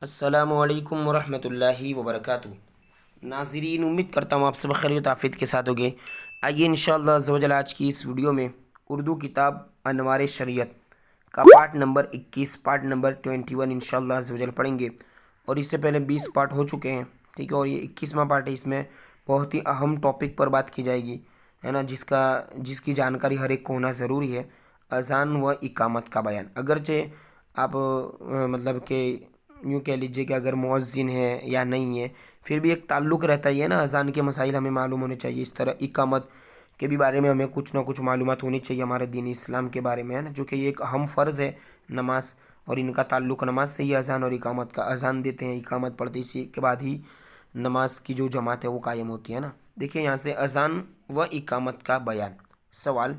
السلام علیکم ورحمۃ اللہ وبرکاتہ۔ ناظرین، امید کرتا ہوں آپ سب خیریت و عافیت کے ساتھ ہوگے۔ آئیے انشاءاللہ عز و جل آج کی اس ویڈیو میں اردو کتاب انوار شریعت کا پارٹ نمبر 21 پارٹ نمبر 21 انشاءاللہ عز و جل پڑھیں گے، اور اس سے پہلے 20 پارٹ ہو چکے ہیں، ٹھیک ہے، اور یہ 21واں پارٹ ہے۔ اس میں بہت ہی اہم ٹاپک پر بات کی جائے گی، ہے نا، جس کی جانکاری ہر ایک کو ہونا ضروری ہے، اذان و اقامت کا بیان۔ اگرچہ آپ مطلب کہ یوں کہہ لیجئے کہ اگر مؤذن ہے یا نہیں ہے، پھر بھی ایک تعلق رہتا ہی ہے نا، اذان کے مسائل ہمیں معلوم ہونے چاہیے۔ اس طرح اقامت کے بھی بارے میں ہمیں کچھ نہ کچھ معلومات ہونی چاہیے ہمارے دین اسلام کے بارے میں، ہے نا، جو کہ یہ ایک اہم فرض ہے نماز، اور ان کا تعلق نماز سے ہی اذان اور اقامت کا۔ اذان دیتے ہیں، اقامت پڑھتے، اسی کے بعد ہی نماز کی جو جماعت ہے وہ قائم ہوتی ہے نا۔ دیکھیں یہاں سے اذان و اقامت کا بیان۔ سوال: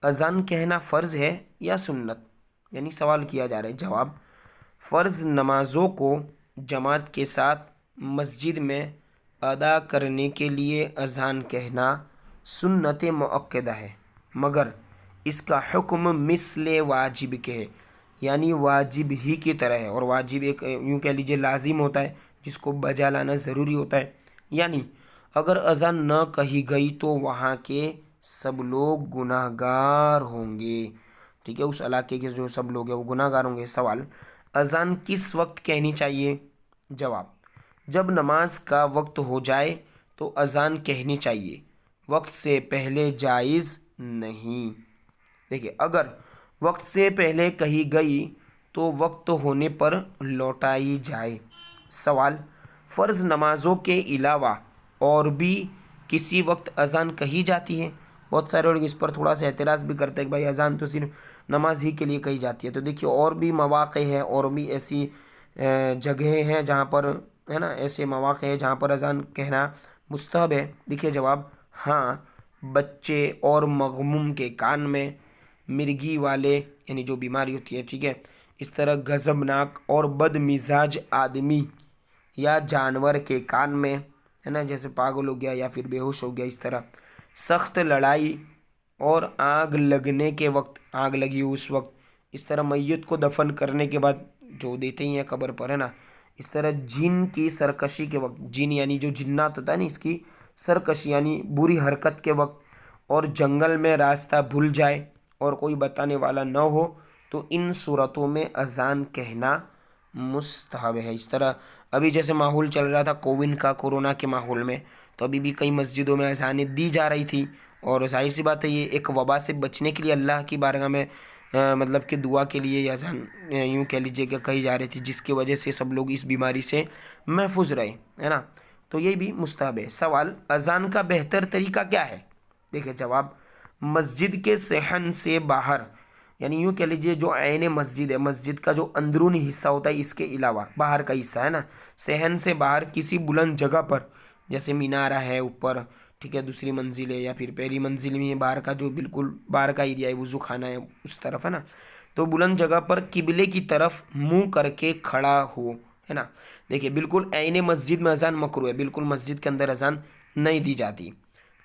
اذان کہنا فرض ہے یا سنت؟ یعنی سوال کیا جا رہا ہے۔ جواب: فرض نمازوں کو جماعت کے ساتھ مسجد میں ادا کرنے کے لیے اذان کہنا سنت مؤکدہ ہے، مگر اس کا حکم مثل واجب کے ہے، یعنی واجب ہی کی طرح ہے، اور واجب ایک یوں کہہ لیجیے لازم ہوتا ہے جس کو بجا لانا ضروری ہوتا ہے۔ یعنی اگر اذان نہ کہی گئی تو وہاں کے سب لوگ گناہ گار ہوں گے، ٹھیک ہے، اس علاقے کے جو سب لوگ ہیں وہ گناہ گار ہوں گے۔ سوال: اذان کس وقت کہنی چاہیے؟ جواب: جب نماز کا وقت ہو جائے تو اذان کہنی چاہیے، وقت سے پہلے جائز نہیں۔ دیکھیں، اگر وقت سے پہلے کہی گئی تو وقت ہونے پر لوٹائی جائے۔ سوال: فرض نمازوں کے علاوہ اور بھی کسی وقت اذان کہی جاتی ہے؟ بہت سارے لوگ اس پر تھوڑا سا اعتراض بھی کرتے ہیں کہ بھائی اذان تو صرف نماز ہی کے لیے کہی جاتی ہے۔ تو دیکھیے اور بھی مواقع ہیں، اور بھی ایسی جگہیں ہیں جہاں پر، ہے نا، ایسے مواقع ہیں جہاں پر اذان کہنا مستحب ہے۔ دیکھیے جواب: ہاں، بچے اور مغموم کے کان میں، مرگی والے یعنی جو بیماری ہوتی ہے، ٹھیک ہے، اس طرح غضبناک اور بد مزاج آدمی یا جانور کے کان میں، ہے نا، جیسے پاگل ہو گیا یا پھر بے ہوش ہو گیا، اس طرح سخت لڑائی اور آگ لگنے کے وقت، آگ لگی ہو اس وقت، اس طرح میت کو دفن کرنے کے بعد جو دیتے ہی ہیں قبر پر، ہے نا، اس طرح جن کی سرکشی کے وقت، جن یعنی جو جنات ہوتا ہے نا، اس کی سرکشی یعنی بری حرکت کے وقت، اور جنگل میں راستہ بھول جائے اور کوئی بتانے والا نہ ہو تو ان صورتوں میں اذان کہنا مستحب ہے۔ اس طرح ابھی جیسے ماحول چل رہا تھا کورونا کے ماحول میں، تو ابھی بھی کئی مسجدوں میں اذانیں دی جا رہی تھی، اور ظاہر سی بات ہے یہ ایک وبا سے بچنے کے لیے اللہ کی بارگاہ میں مطلب کہ دعا کے لیے یہ اذان یوں کہہ لیجیے کہ کہی جا رہی تھی، جس کی وجہ سے سب لوگ اس بیماری سے محفوظ رہے، ہے نا، تو یہ بھی مستحب ہے۔ سوال: اذان کا بہتر طریقہ کیا ہے؟ دیکھیں جواب: مسجد کے صحن سے باہر، یعنی یوں کہہ لیجیے جو عین مسجد ہے، مسجد کا جو اندرونی حصہ ہوتا ہے، اس کے علاوہ باہر کا حصہ، ہے نا، صحن سے باہر کسی بلند جگہ پر، جیسے مینارہ ہے اوپر، ٹھیک ہے، دوسری منزل ہے، یا پھر پہلی منزل میں باہر کا جو بالکل باہر کا ایریا ہے، وضو خانہ ہے اس طرف، ہے نا، تو بلند جگہ پر قبلے کی طرف منہ کر کے کھڑا ہو، ہے نا۔ دیکھیے بالکل عین مسجد میں اذان مکروہ ہے، بالکل مسجد کے اندر اذان نہیں دی جاتی،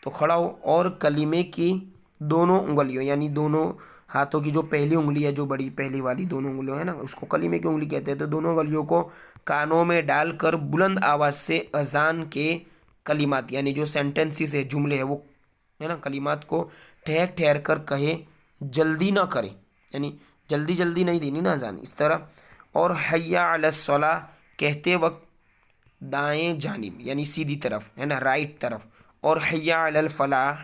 تو کھڑا ہو اور کلمے کی دونوں انگلیوں، یعنی دونوں ہاتھوں کی جو پہلی انگلی ہے، جو بڑی پہلی والی دونوں انگلیوں ہے نا، اس کو کلمے کی انگلی کہتے ہیں، تو دونوں انگلیوں کو کانوں میں ڈال کر بلند آواز سے اذان کے کلمات، یعنی جو سینٹنسز ہے، جملے ہیں، وہ، ہے نا، کلمات کو ٹھہر ٹھہر کر کہے، جلدی نہ کرے، یعنی جلدی جلدی نہیں دینی نا اذان، اس طرح۔ اور حی علی الصلاۃ کہتے وقت دائیں جانب یعنی سیدھی طرف، ہے نا، رائٹ طرف، اور حی علی الفلاح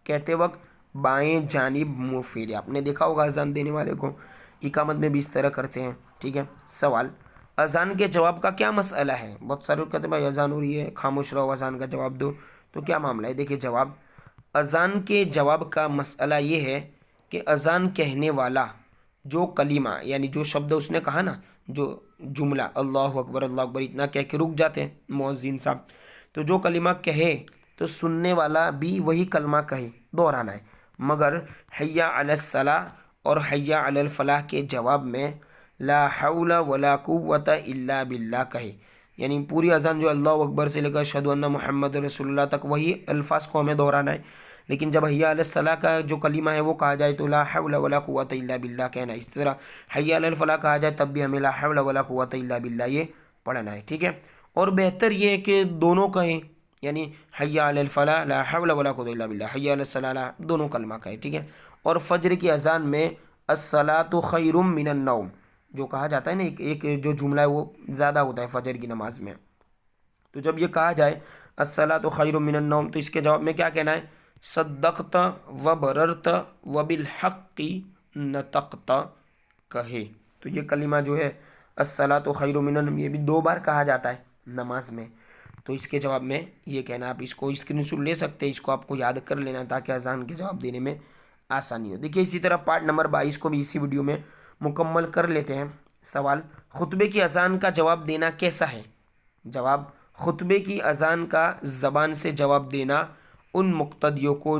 کہتے وقت بائیں جانب منہ پھیرے۔ آپ نے دیکھا ہوگا اذان دینے والے کو اقامت میں بھی اس طرح کرتے ہیں، ٹھیک ہے۔ سوال: اذان کے جواب کا کیا مسئلہ ہے؟ بہت سارے لوگ کہتے ہیں بھائی اذان ہو رہی ہے، خاموش رہو، اذان کا جواب دو، تو کیا معاملہ ہے؟ دیکھیے جواب: اذان کے جواب کا مسئلہ یہ ہے کہ اذان کہنے والا جو کلمہ یعنی جو شبد اس نے کہا نا، جو جملہ اللہ اکبر اللہ اکبر اتنا کہہ کے رک جاتے ہیں مؤذن صاحب، تو جو کلمہ کہے تو سننے والا بھی وہی کلمہ کہے، دہرانا ہے، مگر حی علی الصلاۃ اور حی علی الفلاح کے جواب میں لا حول ولا قوت الا باللہ کہے، یعنی پوری اذان جو اللہ اکبر سے لے کر اشہد ان محمد رسول اللہ تک وہی الفاظ کو ہمیں دہرانا ہے، لیکن جب حی علی الصلاح کا جو کلمہ ہے وہ کہا جائے تو لا حول ولا قوت الا باللہ کہنا ہے. اس طرح حی علی الفلاح کہا جائے تب بھی ہمیں لا حول ولا قوت الا باللہ یہ پڑھنا ہے. ٹھیک ہے. اور بہتر یہ ہے کہ دونوں کہیں، یعنی حی علی الفلاح لا حول ولا قوت الا باللہ، حی علی الصلاح دونوں کلمہ کہیں. ٹھیک ہے. اور فجر کی اذان میں الصلاۃ خیر من النوم جو کہا جاتا ہے نا، ایک جو جملہ ہے وہ زیادہ ہوتا ہے فجر کی نماز میں. تو جب یہ کہا جائے الصلاۃ خیر من النوم تو اس کے جواب میں کیا کہنا ہے؟ صدقت و بررت و بالحق نطقت کہے. تو یہ کلمہ جو ہے الصلاۃ خیر من النوم یہ بھی 2 بار کہا جاتا ہے نماز میں. تو اس کے جواب میں یہ کہنا، آپ اس کو اسکرین شاٹ لے سکتے ہیں، اس کو آپ کو یاد کر لینا تاکہ اذان کے جواب دینے میں آسانی ہو. دیکھیے اسی طرح پارٹ نمبر 22 کو بھی اسی ویڈیو میں مکمل کر لیتے ہیں. سوال: خطبے کی اذان کا جواب دینا کیسا ہے؟ جواب: خطبے کی اذان کا زبان سے جواب دینا ان مقتدیوں کو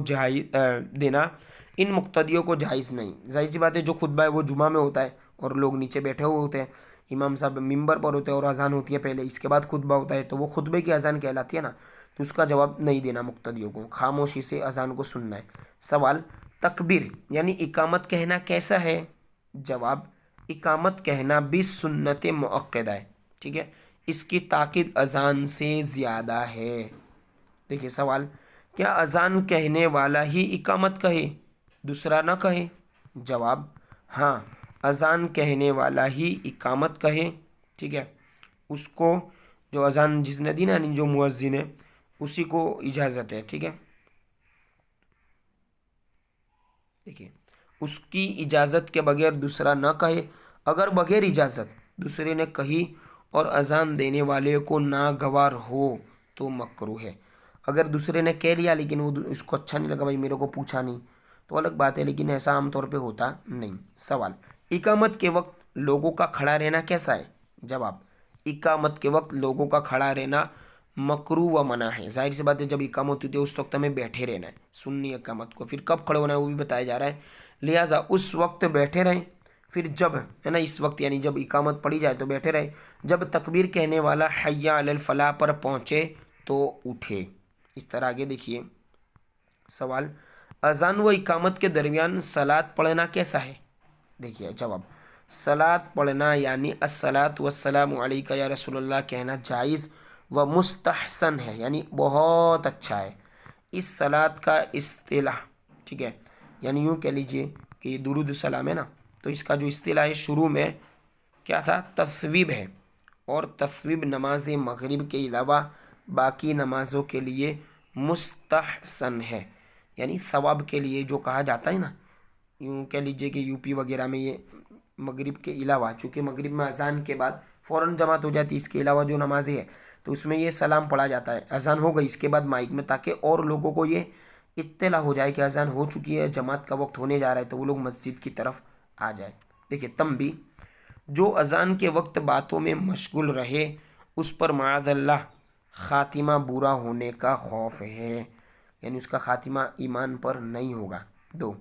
جائز نہیں. ظاہر سی بات ہے جو خطبہ ہے وہ جمعہ میں ہوتا ہے اور لوگ نیچے بیٹھے ہوئے ہوتے ہیں، امام صاحب ممبر پر ہوتے ہیں اور اذان ہوتی ہے پہلے، اس کے بعد خطبہ ہوتا ہے، تو وہ خطبے کی اذان کہلاتی ہے نا، تو اس کا جواب نہیں دینا مقتدیوں کو، خاموشی سے اذان کو سننا ہے. سوال: تکبیر یعنی اقامت کہنا کیسا ہے؟ جواب: اقامت کہنا بھی سنت مؤکدہ ہے. ٹھیک ہے. اس کی تاکید اذان سے زیادہ ہے. دیکھیے سوال: کیا اذان کہنے والا ہی اقامت کہے، دوسرا نہ کہے؟ جواب: ہاں، اذان کہنے والا ہی اقامت کہے. ٹھیک ہے. اس کو جو اذان جس نے دی نا، جو مؤذن ہے اسی کو اجازت ہے. ٹھیک ہے. دیکھیے اس کی اجازت کے بغیر دوسرا نہ کہے. اگر بغیر اجازت دوسرے نے کہی اور اذان دینے والے کو ناگوار ہو تو مکروہ ہے. اگر دوسرے نے کہہ لیا لیکن وہ اس کو اچھا نہیں لگا، بھائی میرے کو پوچھا نہیں، تو الگ بات ہے، لیکن ایسا عام طور پہ ہوتا نہیں. سوال: اقامت کے وقت لوگوں کا کھڑا رہنا کیسا ہے؟ جواب: اقامت کے وقت لوگوں کا کھڑا رہنا مکروہ و منع ہے. ظاہر سی بات ہے جب اقامت ہوتی ہے اس وقت ہمیں بیٹھے رہنا ہے، سننی اقامت کو. پھر کب کھڑے ہونا ہے وہ بھی بتایا جا رہا ہے، لہٰذا اس وقت بیٹھے رہیں. پھر جب ہے نا اس وقت یعنی جب اقامت پڑی جائے تو بیٹھے رہے. جب تکبیر کہنے والا حی علی الفلاح پر پہنچے تو اٹھے. اس طرح آگے دیکھیے. سوال: اذان و اقامت کے درمیان صلاۃ پڑھنا کیسا ہے؟ دیکھیے جواب: صلاۃ پڑھنا یعنی الصلاۃ والسلام علیک یا رسول اللہ کہنا جائز و مستحسن ہے، یعنی بہت اچھا ہے. اس صلاۃ کا اصطلاح، ٹھیک ہے، یعنی یوں کہہ لیجئے کہ یہ درود السلام ہے نا، تو اس کا جو اصطلاح ہے شروع میں کیا تھا؟ تصویب ہے. اور تصویب نماز مغرب کے علاوہ باقی نمازوں کے لیے مستحسن ہے، یعنی ثواب کے لیے جو کہا جاتا ہے نا. یوں کہہ لیجئے کہ یو پی وغیرہ میں یہ مغرب کے علاوہ، چونکہ مغرب میں اذان کے بعد فوراً جماعت ہو جاتی ہے، اس کے علاوہ جو نمازیں ہیں تو اس میں یہ سلام پڑھا جاتا ہے. اذان ہو گئی اس کے بعد مائک میں، تاکہ اور لوگوں کو یہ اطلاع ہو جائے کہ اذان ہو چکی ہے، جماعت کا وقت ہونے جا رہا ہے، تو وہ لوگ مسجد کی طرف آ جائے. دیکھیے تنبیہ: جو اذان کے وقت باتوں میں مشغول رہے اس پر معاذ اللہ خاتمہ برا ہونے کا خوف ہے، یعنی اس کا خاتمہ ایمان پر نہیں ہوگا. 2.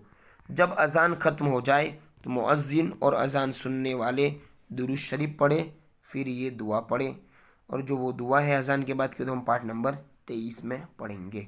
جب اذان ختم ہو جائے تو مؤذن اور اذان سننے والے درود شریف پڑھے، پھر یہ دعا پڑھے. اور جو وہ دعا ہے اذان کے بعد کی تو ہم پارٹ نمبر 23 میں پڑھیں گے.